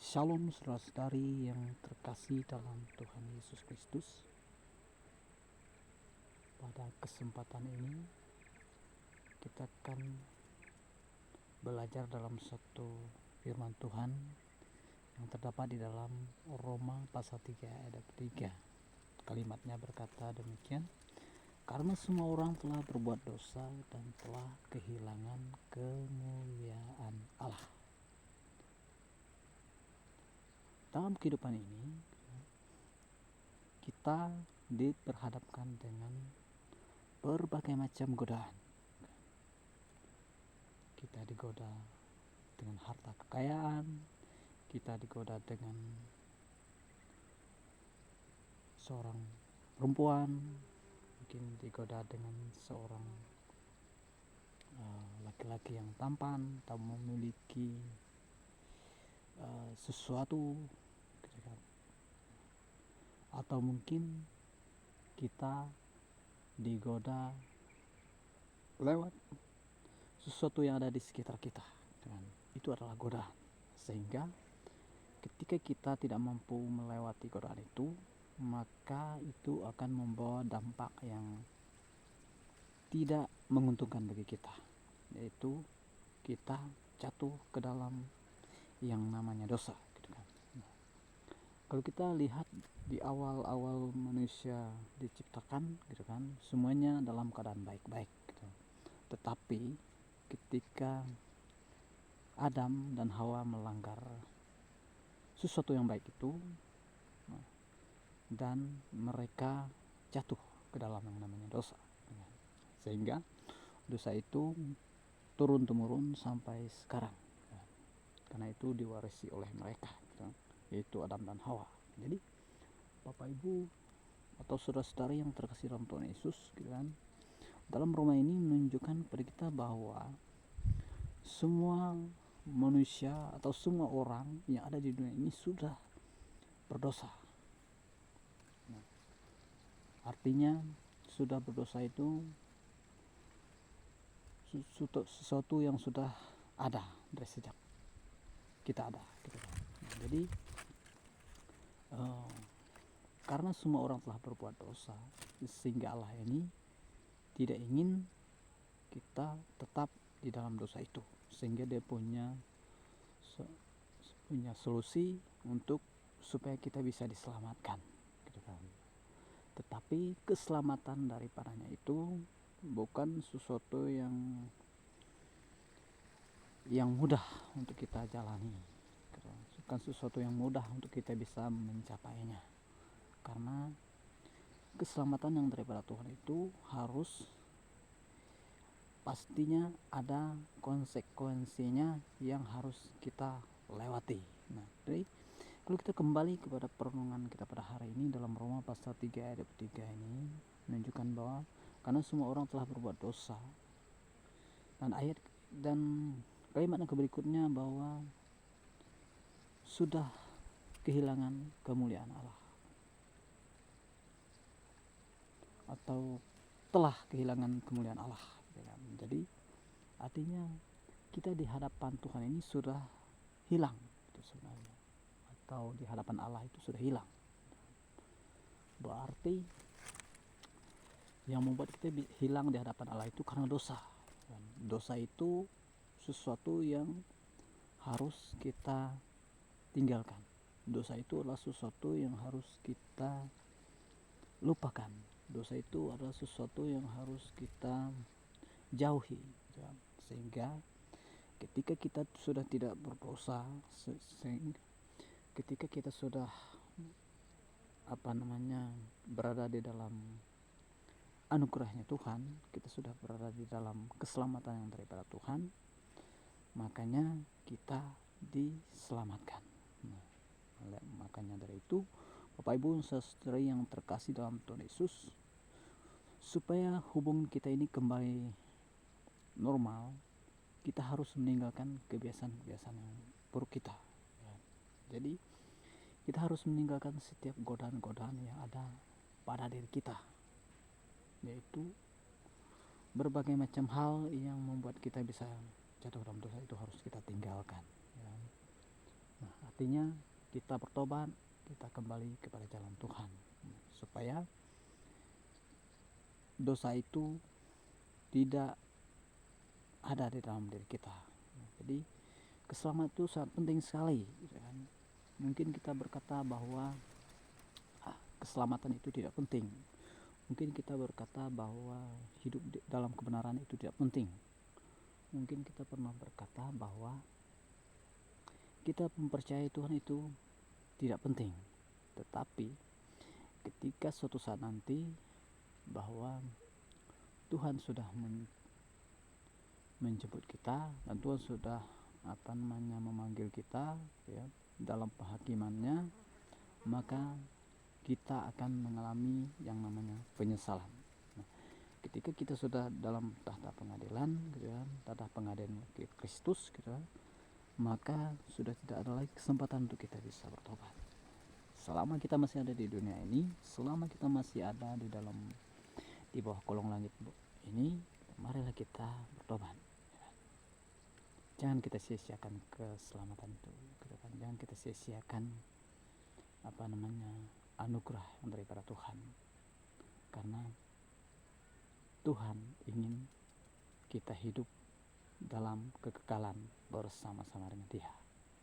Shalom saudara-saudari yang terkasih dalam Tuhan Yesus Kristus. Pada kesempatan ini kita akan belajar dalam satu firman Tuhan yang terdapat di dalam Roma pasal 3 ayat 3. Kalimatnya berkata demikian: karena semua orang telah berbuat dosa dan telah kehilangan kemuliaan Allah. Dalam kehidupan ini kita diperhadapkan dengan berbagai macam godaan. Kita digoda dengan harta kekayaan, kita digoda dengan seorang perempuan, mungkin digoda dengan seorang laki-laki yang tampan atau memiliki sesuatu, atau mungkin kita digoda lewat sesuatu yang ada di sekitar kita. Dan itu adalah godaan, sehingga ketika kita tidak mampu melewati godaan itu, maka itu akan membawa dampak yang tidak menguntungkan bagi kita, yaitu kita jatuh ke dalam yang namanya dosa. Kalau kita lihat di awal-awal manusia diciptakan, semuanya dalam keadaan baik-baik. Tetapi ketika Adam dan Hawa melanggar sesuatu yang baik itu, dan mereka jatuh ke dalam yang namanya dosa, sehingga dosa itu turun-temurun sampai sekarang, karena itu diwarisi oleh mereka, yaitu Adam dan Hawa. Jadi Bapak Ibu atau saudara-saudari yang terkasih dalam Tuhan Yesus, dalam Roma ini menunjukkan pada kita bahwa semua manusia atau semua orang yang ada di dunia ini sudah berdosa. Artinya sudah berdosa itu sesuatu yang sudah ada dari sejak kita ada. Jadi karena semua orang telah berbuat dosa, sehingga Allah ini tidak ingin kita tetap di dalam dosa itu, sehingga dia punya solusi untuk supaya kita bisa diselamatkan. Tetapi keselamatan daripadanya itu bukan sesuatu yang mudah untuk kita jalani, bukan sesuatu yang mudah untuk kita bisa mencapainya, karena keselamatan yang daripada Tuhan itu harus pastinya ada konsekuensinya yang harus kita lewati. Jadi kalau kita kembali kepada perenungan kita pada hari ini dalam Roma pasal 3 ayat 3 ini menunjukkan bahwa karena semua orang telah berbuat dosa, dan kalimat yang berikutnya bahwa sudah kehilangan kemuliaan Allah, atau telah kehilangan kemuliaan Allah. Jadi artinya kita di hadapan Tuhan ini sudah hilang itu sebenarnya, atau di hadapan Allah itu sudah hilang. Berarti yang membuat kita hilang di hadapan Allah itu karena dosa. Dosa itu sesuatu yang harus kita tinggalkan. Dosa itu adalah sesuatu yang harus kita lupakan. Dosa itu adalah sesuatu yang harus kita jauhi, sehingga ketika kita sudah tidak berdosa, ketika kita sudah berada di dalam anugerahnya Tuhan, kita sudah berada di dalam keselamatan yang daripada Tuhan, makanya kita diselamatkan. Makanya dari itu Bapak Ibu saudari yang terkasih dalam Tuhan Yesus, supaya hubungan kita ini kembali normal, kita harus meninggalkan kebiasaan-kebiasaan yang buruk kita. Jadi kita harus meninggalkan setiap godaan-godaan yang ada pada diri kita, yaitu berbagai macam hal yang membuat kita bisa jatuh dalam dosa itu harus kita tinggalkan. artinya kita bertobat, kita kembali kepada jalan Tuhan, supaya dosa itu tidak ada di dalam diri kita. Jadi keselamatan itu sangat penting sekali, gitu kan. Mungkin kita berkata bahwa keselamatan itu tidak penting. Mungkin kita berkata bahwa hidup dalam kebenaran itu tidak penting. Mungkin kita pernah berkata bahwa kita mempercayai Tuhan itu tidak penting. Tetapi ketika suatu saat nanti bahwa Tuhan sudah menjemput kita dan Tuhan sudah memanggil kita, ya, dalam penghakimannya, maka kita akan mengalami yang namanya penyesalan. Nah, ketika kita sudah dalam tahta pengadilan, gitu kan, tahta pengadilan Kristus, gitu kan, maka sudah tidak ada lagi kesempatan untuk kita bisa bertobat. Selama kita masih ada di dunia ini, selama kita masih ada di bawah kolong langit ini, marilah kita bertobat. Jangan kita sia-siakan keselamatan itu, gitu kan. Jangan kita sia-siakan anugerah daripada Tuhan, karena Tuhan ingin kita hidup dalam kekekalan bersama-sama dengan Dia.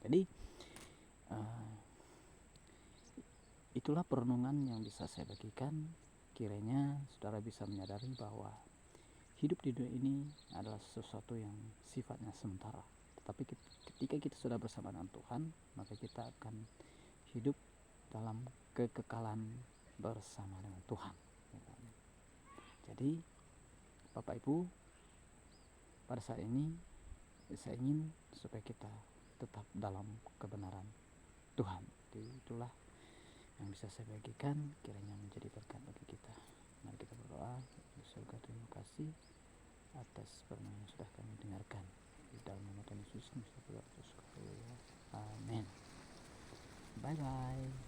Jadi itulah perenungan yang bisa saya bagikan. Kiranya saudara bisa menyadari bahwa hidup di dunia ini adalah sesuatu yang sifatnya sementara, tetapi ketika kita sudah bersama dengan Tuhan, maka kita akan hidup dalam kekekalan bersama dengan Tuhan. Jadi Bapak Ibu, pada saat ini saya ingin supaya kita tetap dalam kebenaran Tuhan. Jadi itulah yang bisa saya bagikan, kiranya menjadi berkat bagi kita. Mari kita berdoa. Surga, terima kasih atas firman yang sudah kami dengarkan. Di dalam nama Tuhan Yesus kami berdoa. Amin. Bye bye.